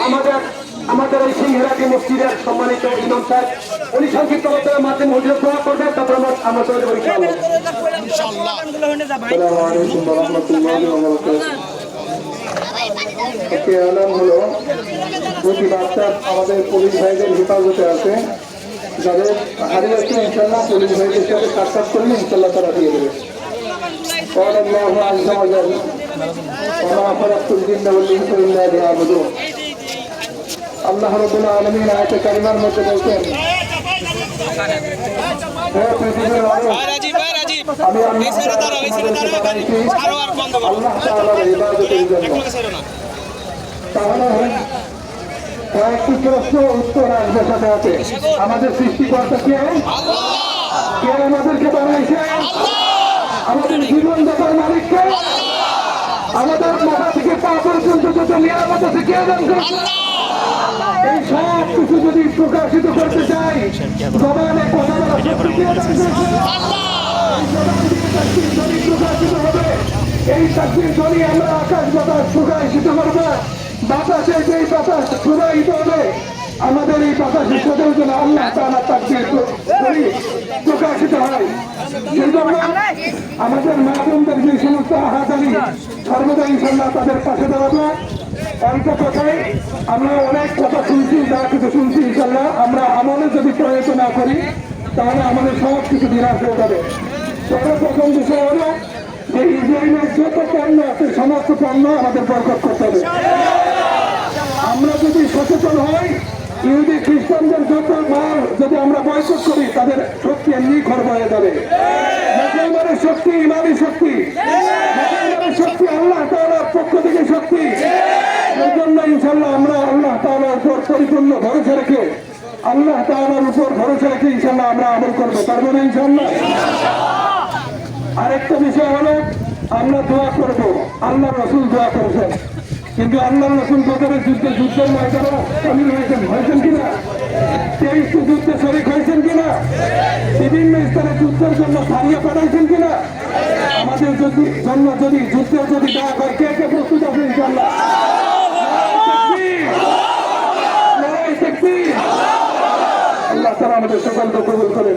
আমাদের এই সিংহরাজি মসজিদের সম্মানিত ইমাম সাহেব উনি সংক্ষিপ্ত আলোচনার মাধ্যমে হুজুর দোয়া করবেন, তারপর আমরা চলে যাবো ইনশাআল্লাহ। আসসালামু আলাইকুম ওয়া রাহমাতুল্লাহি ওয়া বারাকাতুহু। একটি আলাম হলো প্রতি বাচ্চা আমাদের পুলিশ ভাইদের হেফাজতে আছে, যাদের হারিয়েছে ইনশাআল্লাহ পুলিশ ভাইদের সাথে সাক্ষাৎ করলে ইনশাআল্লাহ তারা দিয়ে দেবে। قال الله عز وجل وما خلقت الجن والانس الا ليعبدون। আল্লাহ রাব্বুল আলামিন আয়াতে কারিমার মধ্যে বলেন, হে পৃথিবীর মানুষ, আমি আল্লাহ তাআলার ইবাদতের জন্য। তাহলে কয়েকটি প্রশ্ন উত্তর আসবে সাথে সাথে। আমাদের সৃষ্টিকর্তা কে? কে আমাদেরকে বানাইছে? আমাদের জীবন যাপন মালিক কে? আমাদের মাথা থেকে পা পর্যন্ত যত নিরাপদ আছে কে দান করেছে? এই সব কিছু যদি প্রকাশিত করতে চাই, জবানে কথা বলা শক্তি কে দান করেছে? প্রকাশিত হবে। এই তাকবীর ধ্বনি আমরা আকাশ বাতাস প্রকাশিত করবো। বাতাসের যে বাতাস প্রবাহিত হবে, আমাদের এই বাতাসের সাথে যেন আল্লাহ তাআলা তাকবীর ধ্বনি প্রকাশিত হয়। আমাদের মা বোনদের যে সমস্ত আহাজারি সর্বদা ইনশাআল্লাহ তাদের পাশে দাঁড়াবো। অল্প কথায় আমরা অনেক কথা শুনছি, যা কিছু শুনছি ইনশাআল্লাহ আমরা আমলে যদি প্রয়োগ না করি তাহলে আমাদের সব কিছু বিনাশ হয়ে যাবে। সর্বপ্রথম বিষয় হলো যে ইসরায়েলের যত পণ্য আছে সমস্ত পণ্য আমাদের বয়কট করতে হবে। আমরা যদি সচেতন হই, ইহুদি খ্রিস্টানদের যত মাল যদি আমরা বয়কট করি তাদের শক্তি এমনি খর্ব হয়ে যাবে। মুসলমানের শক্তি ইমানি শক্তি, মুসলমানের শক্তি আল্লাহ তাআলার পক্ষ থেকে শক্তি। এর জন্য ইনশাআল্লাহ আমরা আল্লাহ তাআলার উপর পরিপূর্ণ ভরসা রেখে আল্লাহ তাআলার উপর ভরসা রেখে ইনশাআল্লাহ আমরা আমল করবো, পারবো না ইনশাআল্লাহ? আরেকটা বিষয় হলো আমরা দোয়া করব। আল্লাহ রাসূল দোয়া করেছেন, কিন্তু আল্লাহ রাসূল বদরের যুদ্ধের ময়দানে শামিল হয়েছেন কিনা? 23টি যুদ্ধে শরীক হয়েছেন কিনা? বিভিন্ন স্থানে যুদ্ধের জন্য সারিয়ে পাঠাইছেন কিনা? আমাদের জন্য যদি যুদ্ধের যদি ডাক হয়, কে কে প্রস্তুত আছে ইনশাআল্লাহ? আল্লাহ তাআলা আমাদের সকলকে কবুল করে।